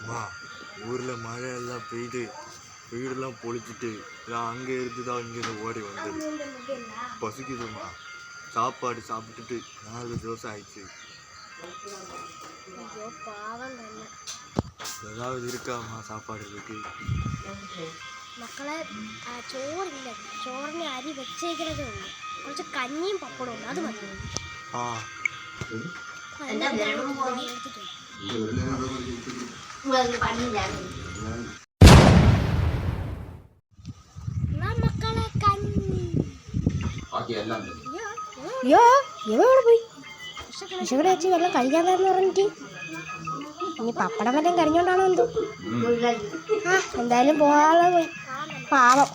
அம்மா ஊரில் மழையெல்லாம் பெய்து வீடெல்லாம் பொழிச்சிட்டு நான் அங்கே இருந்து தான் இங்கேருந்து ஓடி வந்தது. பசிக்குதுமா, சாப்பாடு சாப்பிட்டுட்டு 4 தோசை ஆயிடுச்சு. ஏதாவது இருக்காம்மா சாப்பாடு இருக்கு? മക്കളെ ചോറില്ല, ചോറിന് അരി വെച്ചേക്കുന്നതേ ഉള്ളൂ. കുറച്ച് കഞ്ഞിയും പപ്പടവും അത് മതി. മക്കളെ കഞ്ഞി പോയി വിഷവിടെ വെച്ച് വെള്ളം കഴിക്കാതാന്ന് പറഞ്ഞിട്ട് ഇനി പപ്പടം വല്ലതും കരിഞ്ഞോണ്ടാണോ എന്തോ. എന്തായാലും പോകാതെ പോയി. പാവം.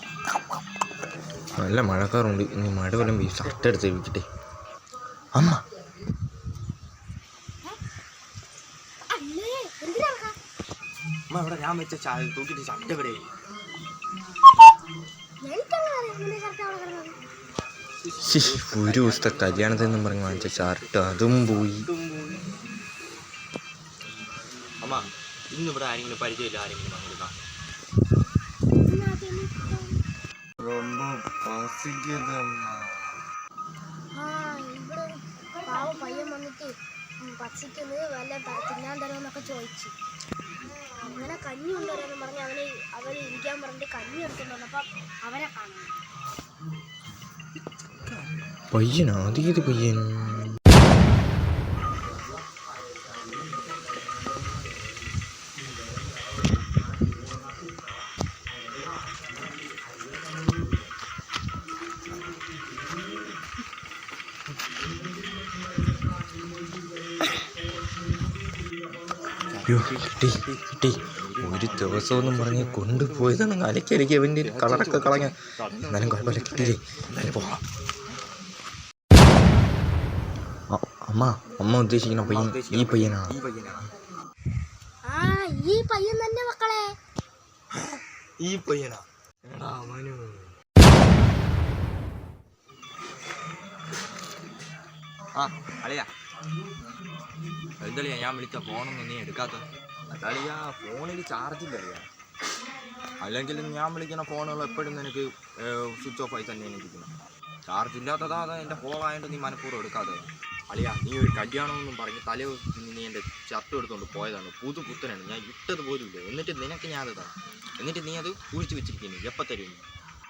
നല്ല മഴക്കാറുണ്ട്. ഇനി മഴ വല്ലതും പോയി ഷർട്ട് എടുത്ത് വെക്കട്ടെ. അമ്മ അമ്മ ഇവിടെ ഞാൻ വെച്ച തൂക്കിട്ട് ഷർട്ട് എവിടെ? ഒരു ദിവസത്തെ കല്യാണത്തിൽ നിന്നും പറഞ്ഞ് വാങ്ങിച്ച ഷർട്ട് അതും പോയി. അമ്മ ഇന്നിവിടെ ആരെങ്കിലും പരിചയമില്ല, ആരെങ്കിലും പങ്കെടുക്കാം. പാവം പയ്യൻ വന്നിട്ട് പച്ചയ്ക്കൊന്ന് വല്ല തിന്നാൻ തരുമെന്നൊക്കെ ചോദിച്ചു. അങ്ങനെ കഞ്ഞി കൊണ്ടുവരാമെന്ന് പറഞ്ഞ് അവര് ഇരിക്കാൻ പറഞ്ഞിട്ട് കഞ്ഞി എടുത്തുകൊണ്ട് വന്നപ്പോൾ അവരെ കാണുന്നു. പയ്യനാ? അതേത് പയ്യൻ? കിട്ടി. ഒരു ദിവസമൊന്നും പറഞ്ഞ് കൊണ്ടുപോയതാണ്. അലക്കി അവൻ്റെ കളറൊക്കെ കളഞ്ഞ. എന്നാലും കുഴപ്പമില്ല, കിട്ടിയില്ലേ. എന്നാലും പോവാം. അമ്മ ഉദ്ദേശിക്കുന്ന പയ്യൻ ഈ പയ്യനാണ്. ഈ പയ്യൻ തന്നെ മക്കളെ. ഈ പയ്യനാ? മനു അളിയാ, എന്തളിയാ ഞാൻ വിളിച്ച ഫോണൊന്നും നീ എടുക്കാത്ത? അതളിയാ ഫോണിൽ ചാർജില്ല അളിയാ. അല്ലെങ്കിൽ ഞാൻ വിളിക്കുന്ന ഫോണുകൾ എപ്പോഴും നിനക്ക് സ്വിച്ച് ഓഫ് ആയി തന്നെ ഇരിക്കണം. ചാർജ് ഇല്ലാത്തതാ എൻ്റെ ഫോണായതുകൊണ്ട് നീ മനഃപൂർവ്വം എടുക്കാതെ. അളിയാ, നീ ഒരു കല്യാണമെന്നും പറഞ്ഞ് തലേ നീ എൻ്റെ ഷർട്ട് എടുത്തുകൊണ്ട് പോയതാണ്. പുത്തനാണ്, ഞാൻ ഇട്ടത് പോലുമില്ല. എന്നിട്ട് നിനക്ക് ഞാൻ അത് തരാം. എന്നിട്ട് നീ അത് കുഴിച്ച് വെച്ചിരിക്കുന്നു. എപ്പോൾ തരും?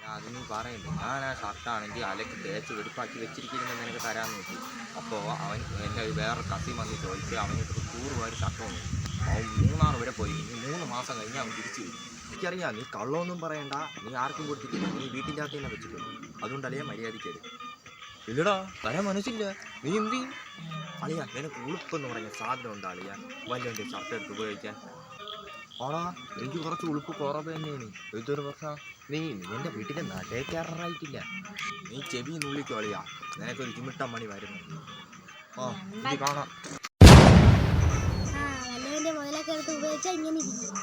ഞാൻ അതൊന്നും പറയണ്ട. ഞാൻ ആ ഷർട്ടാണെങ്കിൽ അലക്ക് തേച്ച് വെടുപ്പാക്കി വെച്ചിരിക്കുന്നത് നിനക്ക് തരാമെന്ന് നോക്കി. അപ്പോൾ അവൻ എൻ്റെ വേറെ കസിൻ വന്ന് ചോദിച്ച് അവനിട്ട് 100 പേര് ഷർട്ട് വന്നു. അവൻ 3 വരെ പോയി. ഇനി 3 മാസം കഴിഞ്ഞ് അവൻ തിരിച്ചു വരും. എനിക്കറിയാം നീ കള്ളമൊന്നും പറയണ്ട. നീ ആർക്കും കൊടുത്തിട്ടില്ല, നീ വീട്ടിൻ്റെ അകത്ത് തന്നെ വെച്ചിട്ടുണ്ട്. അതുകൊണ്ടല്ലേ മര്യാദയ്ക്ക് ഇല്ലടാ, തരാൻ മനസ്സില്ല. നീ എന്ത് അളിയാ? നിനക്ക് ഉളുപ്പെന്ന് പറഞ്ഞ സാധനം ഉണ്ട് അളിയാ. വല്ലവൻ്റെ ഷർട്ട് എടുത്ത് ഉപയോഗിക്കാൻ. ആടാ, എനിക്ക് കുറച്ച് ഉളുപ്പ് കുറവ് തന്നെയാണ്. ഇതൊരു പ്രശ്നം. നീ എൻ്റെ വീട്ടിലെ നടേ കയറാറായിട്ടില്ല. നീ ചെവി നുള്ളിക്കോ അളിയാ, നിനക്കൊരു ചിമിട്ടം മണി വരുന്നു. ഇത് കാണാം. വല്ലവൻ്റെ മുതലൊക്കെ എടുത്ത് ഉപയോഗിച്ചാൽ ഇങ്ങനെ ഇരിക്കും.